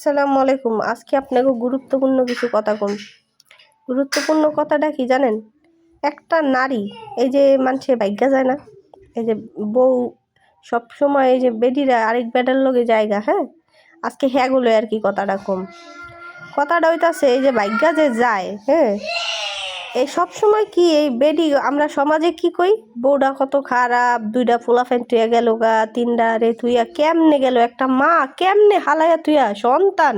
আসসালামু আলাইকুম। আজকে আপনাকে গুরুত্বপূর্ণ কিছু কথা কম। গুরুত্বপূর্ণ কথাটা কি জানেন? একটা নারী, এই যে মানুষে ভাগ্যা যায় না, এই যে বউ সব সময়, এই যে বেডিরা আরেক বেডার লগে জায়গা, হ্যাঁ, আজকে হ্যাগুলো আর কি কথাটা কম। কথাটা হইতাছে এই যে ভাগ্যা যে যায়, হ্যাঁ, এই সব সময় কি এই বেডি আমরা সমাজে কি কই, বউটা কত খারাপ, দুইটা পোলাফাইন তুইয়া গেল গা, তিনটা রে তুইয়া কেমনে গেল, একটা মা কেমনে হালাইয়া তুইয়া সন্তান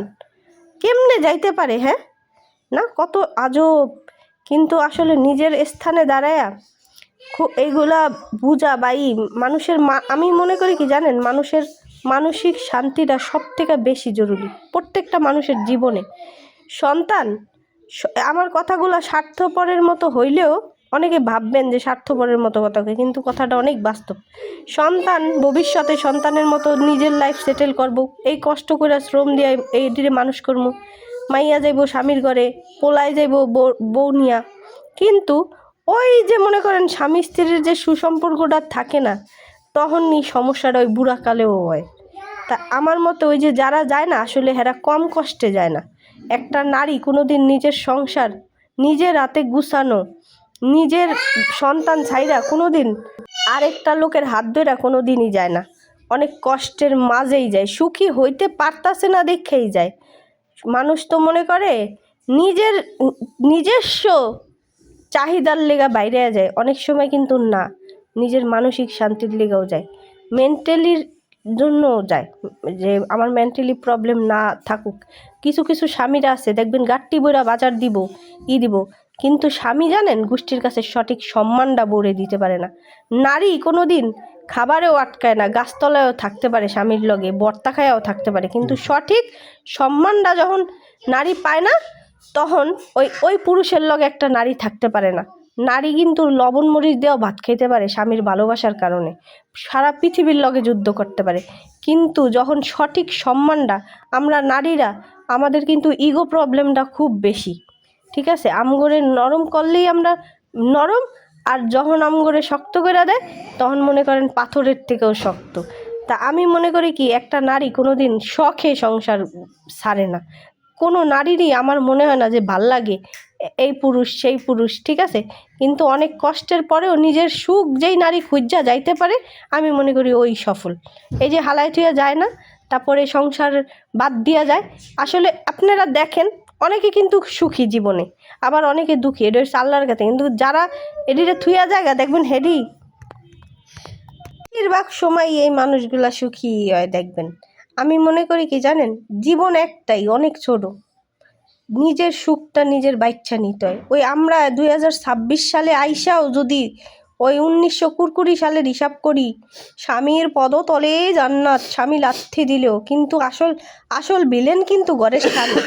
কেমনে যাইতে পারে, হ্যাঁ, না কত আজব। কিন্তু আসলে নিজের স্থানে দাঁড়ায়া খুব এইগুলা বুঝা মানুষের আমি মনে করি কি জানেন, মানুষের মানসিক শান্তিটা সব থেকে বেশি জরুরি প্রত্যেকটা মানুষের জীবনে। সন্তান, আমার কথাগুলো স্বার্থপরের মতো হইলেও অনেকে ভাববেন যে স্বার্থপরের মতো কথাকে, কিন্তু কথাটা অনেক বাস্তব। সন্তান ভবিষ্যতে সন্তানের মতো নিজের লাইফ সেটেল করব, এই কষ্ট করে শ্রম দিয়ে এই দিনে মানুষ করবো, মাইয়া যাইব স্বামীর ঘরে, পোলায় যাইব বউ নিয়া। কিন্তু ওই যে মনে করেন স্বামী স্ত্রীর যে সুসম্পর্কটা থাকে না, তখনই সমস্যাটা ওই বুড়াকালেও হয়। তা আমার মতে ওই যে যারা যায় না, আসলে হেরা কম কষ্টে যায় না। একটা নারী কোনোদিন নিজের সংসার নিজের হাতে গুছানো, নিজের সন্তান ছাইরা কোনোদিন আরেকটা লোকের হাত ধরে কোনোদিনই যায় না। অনেক কষ্টের মাঝেই যায়, সুখী হইতে পারতাছে না দেখেই যায়। মানুষ তো মনে করে নিজস্ব চাহিদার লেগা বাইরে যায়, অনেক সময় কিন্তু না, নিজের মানসিক শান্তির লেগাও যায়, মেন্টালির জন্যও যায়, যে আমার মেন্টালি প্রবলেম না থাকুক। কিছু কিছু স্বামীরা আছে দেখবেন গাট্টি বইরা বাজার দিব দিব, কিন্তু স্বামী জানেন গোষ্ঠীর কাছে সঠিক সম্মানটা বলে দিতে পারে না। নারী কোনো দিন খাবারেও আটকায় না, গাছতলায়ও থাকতে পারে স্বামীর লগে, বর্তা খায়াও থাকতে পারে, কিন্তু সঠিক সম্মানটা যখন নারী পায় না, তখন ওই ওই পুরুষের লগে একটা নারী থাকতে পারে না। নারী কিন্তু লবণ মরিচ দিয়েও ভাত খেতে পারে স্বামীর ভালোবাসার কারণে, সারা পৃথিবীর লগে যুদ্ধ করতে পারে। কিন্তু যখন সঠিক সম্মানটা আমরা নারীরা, আমাদের কিন্তু ইগো প্রবলেমটা খুব বেশি, ঠিক আছে, আমগরে নরম করলেই আমরা নরম, আর যখন আমগরে শক্ত করে দেয় তখন মনে করেন পাথরের থেকেও শক্ত। তা আমি মনে করি কি, একটা নারী কোনোদিন শখে সংসার ছাড়ে না। কোনো নারীরই আমার মনে হয় না যে ভাল লাগে এই পুরুষ সেই পুরুষ, ঠিক আছে, কিন্তু অনেক কষ্টের পরেও নিজের সুখ যেই নারী খুঁজা যাইতে পারে, আমি মনে করি ওই সফল। এই যে হালায় থুয়া যায় না, তারপরে সংসার বাদ দিয়া যায়, আসলে আপনারা দেখেন অনেকে কিন্তু সুখী জীবনে, আবার অনেকে দুঃখী, এটা হচ্ছে আল্লাহর কাছে। কিন্তু যারা এদিকে থুয়া জায়গা দেখবেন হেডি বেশিরভাগ সময় এই মানুষগুলা সুখী হয় দেখবেন। আমি মনে করি কি জানেন, জীবন একটাই, অনেক ছোট, নিজের সুখটা নিজের বাইচ্ছা নিতে হয়। ওই আমরা 2026 সালে আইসাও যদি ওই 1900 সালের হিসাব করি, স্বামীর পদতলে জান্নাত, স্বামী লাথি দিলেও, কিন্তু আসল ভিলেন কিন্তু ঘরের স্বামী।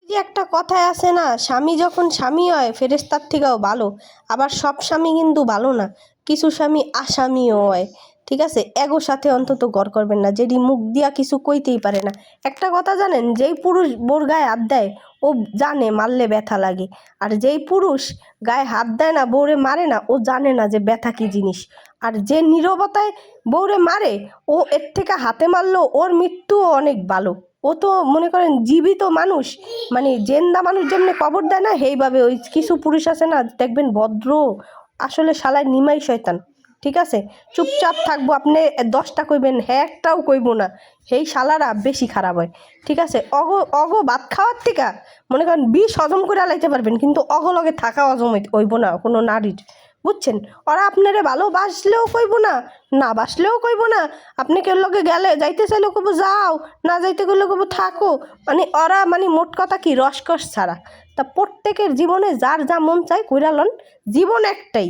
যে একটা কথায় আছে না, স্বামী যখন স্বামী হয় ফেরেশতার থেকেও ভালো। আবার সব স্বামী কিন্তু ভালো না, কিছু স্বামী আসামিও হয়, ঠিক আছে। এগো সাথে অন্তত গড় করবেন না, যেটি মুখ দিয়া কিছু কইতেই পারে না। একটা কথা জানেন, যেই পুরুষ বোর গায়ে হাত দেয় ও জানে মারলে ব্যথা লাগে, আর যেই পুরুষ গায়ে হাত দেয় না, বউরে মারে না, ও জানে না যে ব্যথা কী জিনিস। আর যে নীরবতায় বউরে মারে, ও এর থেকে হাতে মারলেও ওর মৃত্যুও অনেক ভালো। ও তো মনে করেন জীবিত মানুষ, মানে জেন্দা মানুষ যেমনি কবর দেয় না, সেইভাবে ওই কিছু পুরুষ আছে না দেখবেন ভদ্র, আসলে শালায় নিমাই শয়তান, ঠিক আছে। চুপচাপ থাকবো, আপনি 10টা কইবেন, হ্যাঁ একটাও কইব না, সেই শালারা বেশি খারাপ হয়, ঠিক আছে। অগো ভাত খাওয়ার থেকে মনে করেন বিষ হজম করে লাইতে পারবেন, কিন্তু অগলগে থাকা হজম হইব না কোনো নারীর, বুঝছেন। ওরা আপনারে ভালোবাসলেও কইব না, না বাসলেও কইব না, আপনি কেউ লগে গেলে যাইতে চাইলেও কইব যাও, না যাইতে গেলেও কইব থাকো। মানে ওরা মানে মোট কথা কি রসকস ছাড়া। তা প্রত্যেকের জীবনে যার যা মন চায় কইরা লন, জীবন একটাই,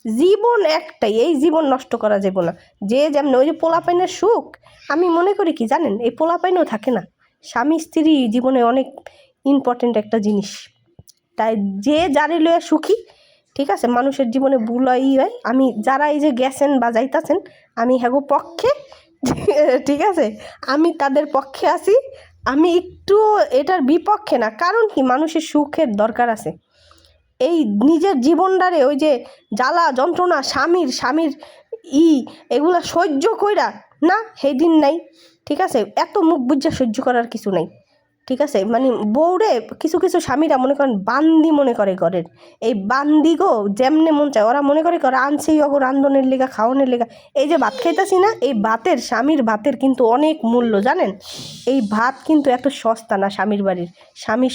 জীবন একটাই, এই জীবন নষ্ট করা যাবে না। যে যেমন ওই যে পোলাপাইনের সুখ, আমি মনে করি কি জানেন, এই পোলাপাইনও থাকে না, স্বামী স্ত্রী জীবনে অনেক ইম্পর্টেন্ট একটা জিনিস। তাই যে যারে লইয়া সুখী, ঠিক আছে, মানুষের জীবনে বুলাই হয়। আমি যারা এই যে গেছেন বা যাইতাছেন, আমি হ্যাগো পক্ষে, ঠিক আছে, আমি তাদের পক্ষে আছি। আমি একটু এটার বিপক্ষে না, কারণ কি মানুষের সুখের দরকার আছে। এই নিজের জীবনটারে ওই যে জ্বালা যন্ত্রণা স্বামীর এগুলা সহ্য কইরা না, সেই দিন নাই, ঠিক আছে, এত মুখ বুঝা সহ্য করার কিছু নাই। ঠিক আছে, মানে বউরে কিছু কিছু স্বামীরা মনে করেন বান্দি মনে করে ঘরের। এই বান্দি গো যেমনে মন চায় ওরা মনে করে করে আনছেই অগো রান্ধনের লেগা খাওয়ানোর লেগা। এই যে ভাত খাইতাছি না, এই ভাতের স্বামীর ভাতের কিন্তু অনেক মূল্য জানেন। এই ভাত কিন্তু এত সস্তা না স্বামীর বাড়ির। স্বামীর